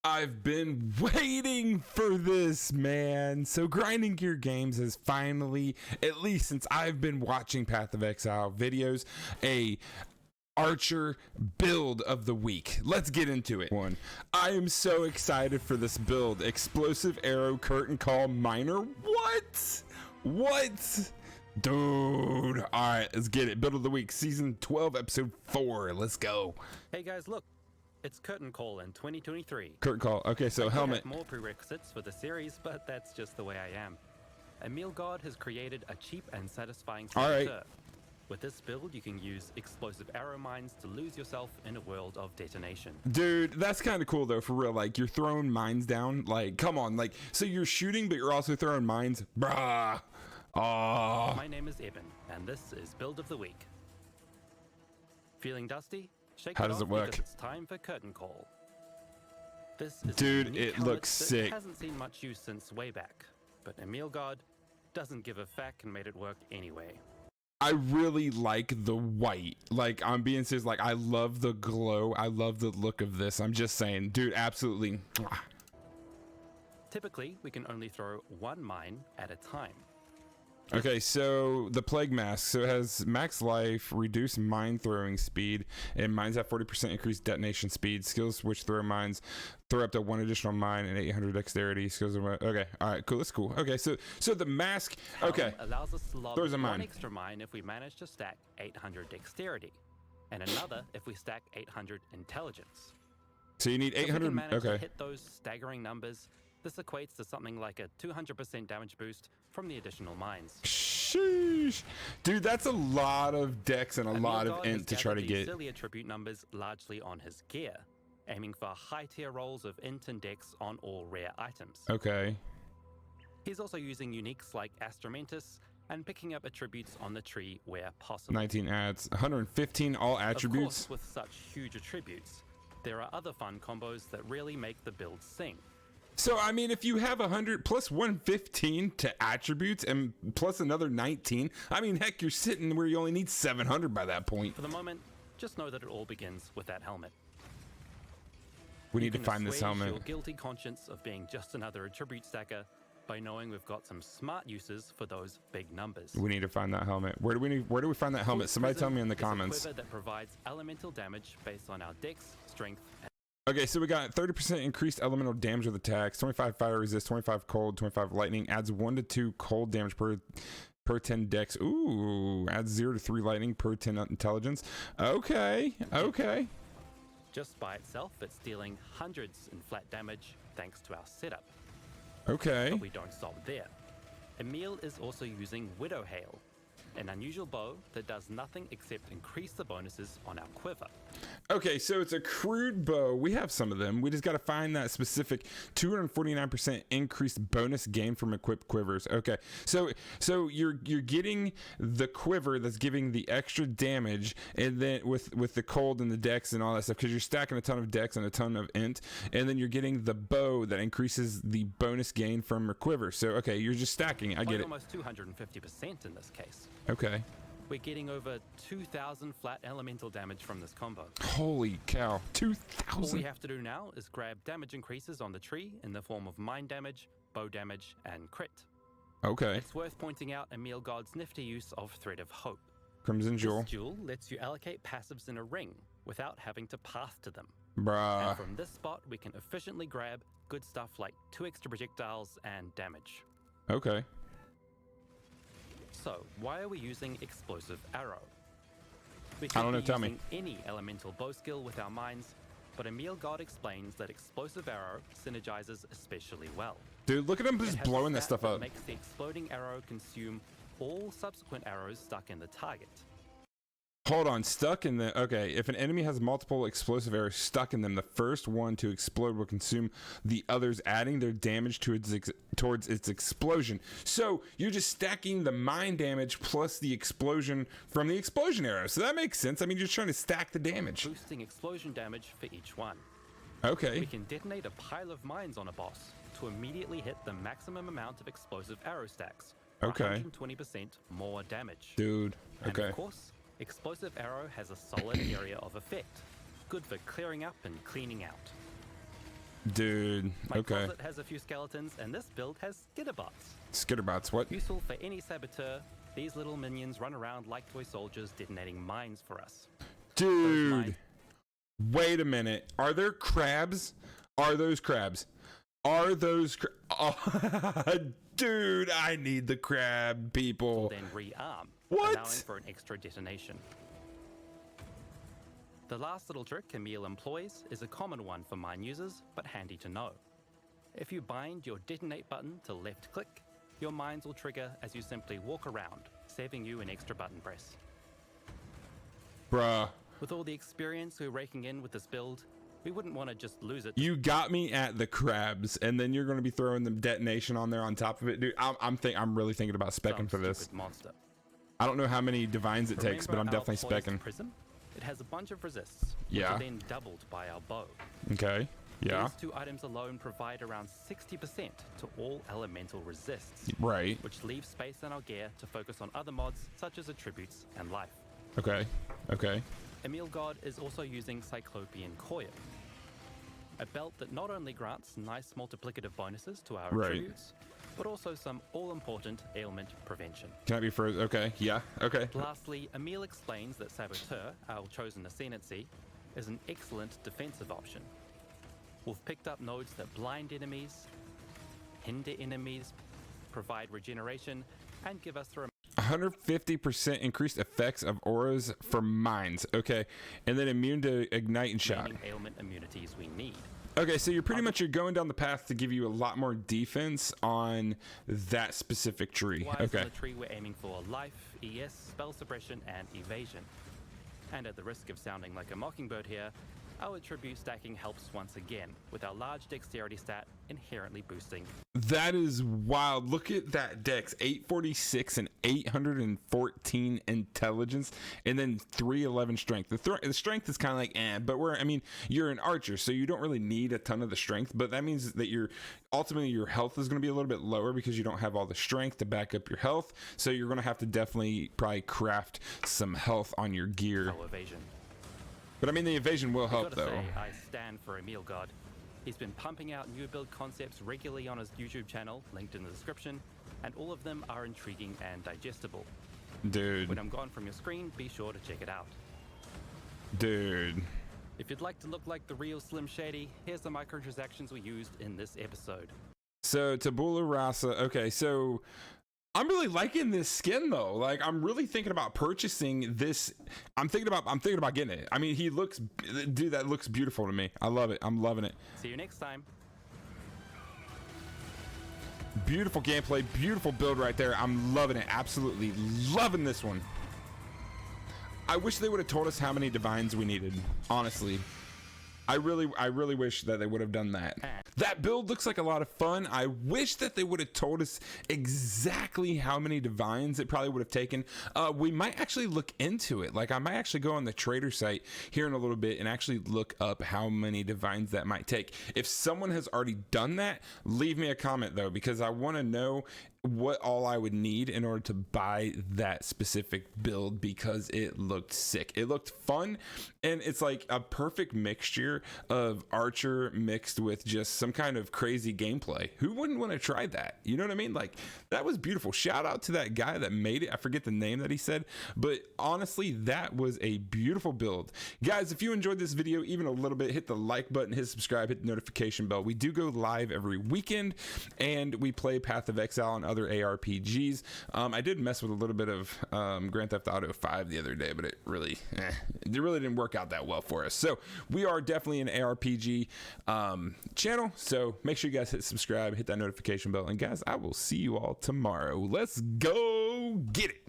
I've been waiting for this, man. So Grinding Gear Games has finally, at least since I've been watching Path of Exile videos, a Archer build of the week. Let's get into it. I am so excited for this build. Explosive Arrow Curtain Call Miner. What? Dude. All right, let's get it. Build of the week, season 12, episode 4. Let's go. Hey guys, look. It's Curtain Call in 2023. Curtain Call. Okay, so helmet. I have more prerequisites for the series, but that's just the way I am. Emil God has created a cheap and satisfying signature. With this build, you can use explosive arrow mines to lose yourself in a world of detonation. Dude, that's kind of cool though, for real. Like, you're throwing mines down. Like, come on. Like, so you're shooting, but you're also throwing mines. Bruh. Oh. My name is Eben, and this is Build of the Week. Feeling dusty? Shake How does it work? It's time for Curtain Call. This is dude, it looks sick. Hasn't seen much use since way back, but Emil God doesn't give a fuck and made it work anyway. I really like the white. Like, I'm being serious. Like, I love the glow. I love the look of this. I'm just saying, dude, absolutely. Typically, we can only throw one mine at a time. Okay, so the Plague Mask. So it has max life, reduced mine throwing speed, and mines have 40% increased detonation speed. Skills which throw mines throw up to 1 additional mine and 800 dexterity. Skills. Okay, all right, cool. That's cool. Okay, so the mask. Okay, allows us to lob throws a mine. One extra mine if we manage to stack 800 dexterity, and another if we stack 800 intelligence. So you need 800. If we can manage okay. to hit those staggering numbers. This equates to something like a 200% damage boost from the additional mines. Sheesh. Dude, that's a lot of dex and a lot of int to try to get. Silly attribute numbers largely on his gear, aiming for high tier rolls of int and dex on all rare items. Okay. He's also using uniques like Astromentus and picking up attributes on the tree where possible. 19 adds 115 all attributes. Of course, with such huge attributes, there are other fun combos that really make the build sing. So, I mean, if you have 100 plus 115 to attributes and plus another 19, I mean, heck, you're sitting where you only need 700 by that point. For the moment, just know that it all begins with that helmet. We need to find this helmet. Your guilty conscience of being just another attribute stacker by knowing we've got some smart uses for those big numbers. We need to find that helmet. Where do we find that helmet? Somebody tell me in the comments. A quiver that provides elemental damage based on our dex, strength, and okay, so we got 30% increased elemental damage with attacks, 25 fire resist, 25 cold, 25 lightning, adds 1 to 2 cold damage per 10 dex. Ooh, adds 0 to 3 lightning per 10 intelligence. Okay. Just by itself, it's dealing hundreds in flat damage thanks to our setup. Okay. But we don't stop there. Emil is also using Widow Hail, an unusual bow that does nothing except increase the bonuses on our quiver. Okay, so it's a crude bow. We have some of them. We just got to find that specific 249% increased bonus gain from equipped quivers. Okay, so you're getting the quiver that's giving the extra damage, and then with the cold and the dex and all that stuff, because you're stacking a ton of dex and a ton of int, and then you're getting the bow that increases the bonus gain from your quiver. So okay, you're just stacking. I get it. Almost 250% in this case. Okay. We're getting over 2,000 flat elemental damage from this combo. Holy cow, 2,000! All we have to do now is grab damage increases on the tree in the form of mine damage, bow damage, and crit. Okay. It's worth pointing out Emil God's nifty use of Thread of Hope. Crimson Jewel. This jewel lets you allocate passives in a ring without having to path to them. Bruh. And from this spot, we can efficiently grab good stuff like 2 extra projectiles and damage. Okay. So, why are we using Explosive Arrow? We I don't know, could be tell me. using any elemental bow skill with our mines, but Emil God explains that Explosive Arrow synergizes especially well. Dude, look at him just blowing that stuff up. It makes the exploding arrow consume all subsequent arrows stuck in the target. Hold on, stuck in the... Okay, if an enemy has multiple explosive arrows stuck in them, the first one to explode will consume the others, adding their damage to towards its explosion. So, you're just stacking the mine damage plus the explosion from the explosion arrow. So that makes sense. I mean, you're just trying to stack the damage. Boosting explosion damage for each one. Okay. We can detonate a pile of mines on a boss to immediately hit the maximum amount of explosive arrow stacks. Okay. 120% more damage. Dude, okay. And of course, Explosive Arrow has a solid area of effect, good for clearing up and cleaning out. Dude, My okay. closet has a few skeletons, and this build has skitterbots. Skitterbots, what? Useful for any saboteur, these little minions run around like toy soldiers detonating mines for us. Dude, wait a minute. Are there crabs? Are those crabs? Are those oh, dude, I need the crab, people. Then rearm, What? allowing for an extra detonation. The last little trick Emil employs is a common one for mine users, but handy to know. If you bind your detonate button to left click, your mines will trigger as you simply walk around, saving you an extra button press. Bruh. With all the experience we're raking in with this build, we wouldn't want to just lose it. You got me at the crabs, and then you're going to be throwing the detonation on there on top of it, dude. I'm really thinking about specking for this. Monster. I don't know how many divines it takes, but I'm Remember definitely our poised specking. prism? It has a bunch of resists, which Yeah. are then doubled by our bow. Okay. Yeah. These two items alone provide around 60% to all elemental resists, Right. which leaves space in our gear to focus on other mods such as attributes and life. Okay. Okay. Emil God is also using Cyclopean Coil, a belt that not only grants nice multiplicative bonuses to our Right. attributes, but also some all-important ailment prevention. Can I be further? Okay. Yeah. Okay. Lastly, Emil explains that Saboteur, our chosen ascendancy, is an excellent defensive option. We've picked up nodes that blind enemies, hinder enemies, provide regeneration, and give us the 150% increased effects of auras for mines. Okay. And then immune to ignite and shock. remaining ailment immunities we need. Okay, so you're going down the path to give you a lot more defense on that specific tree. Wise Okay. on the tree we're aiming for life, ES, spell suppression, and evasion. And at the risk of sounding like a mockingbird here, our attribute stacking helps once again, with our large dexterity stat inherently boosting. That is wild. Look at that dex. 846 and 814 intelligence, and then 311 strength. The strength is kind of like, but you're an archer, so you don't really need a ton of the strength, but that means that ultimately your health is going to be a little bit lower because you don't have all the strength to back up your health, so you're going to have to definitely probably craft some health on your gear. No evasion. But the evasion will help, Gotta though. say, I stand for Emil God. He's been pumping out new build concepts regularly on his YouTube channel, linked in the description, and all of them are intriguing and digestible. Dude. When I'm gone from your screen, be sure to check it out. Dude. If you'd like to look like the real Slim Shady, here's the microtransactions we used in this episode. So Tabula Rasa. Okay, so I'm really liking this skin though. Like, I'm really thinking about purchasing this. I'm thinking about getting it. Dude, that looks beautiful to me. I love it. I'm loving it. See you next time. Beautiful gameplay, beautiful build right there. I'm loving it. Absolutely loving this one. I wish they would have told us how many divines we needed. Honestly, I really wish that they would have done that. That build looks like a lot of fun. I wish that they would have told us exactly how many divines it probably would have taken. We might actually look into it. Like, I might actually go on the trader site here in a little bit and actually look up how many divines that might take. If someone has already done that, leave me a comment though, because I want to know what all I would need in order to buy that specific build, because it looked sick. It looked fun, and it's like a perfect mixture of archer mixed with just some kind of crazy gameplay. Who wouldn't want to try that? You know what I mean? Like, that was beautiful. Shout out to that guy that made it. I forget the name that he said, but honestly, that was a beautiful build. Guys, if you enjoyed this video even a little bit, hit the like button, hit subscribe, hit the notification bell. We do go live every weekend, and we play Path of Exile and other ARPGs. I did mess with a little bit of Grand Theft Auto 5 the other day, but it really didn't work out that well for us. So we are definitely an ARPG channel, so make sure you guys hit subscribe, hit that notification bell, and guys, I will see you all tomorrow. Let's go get it.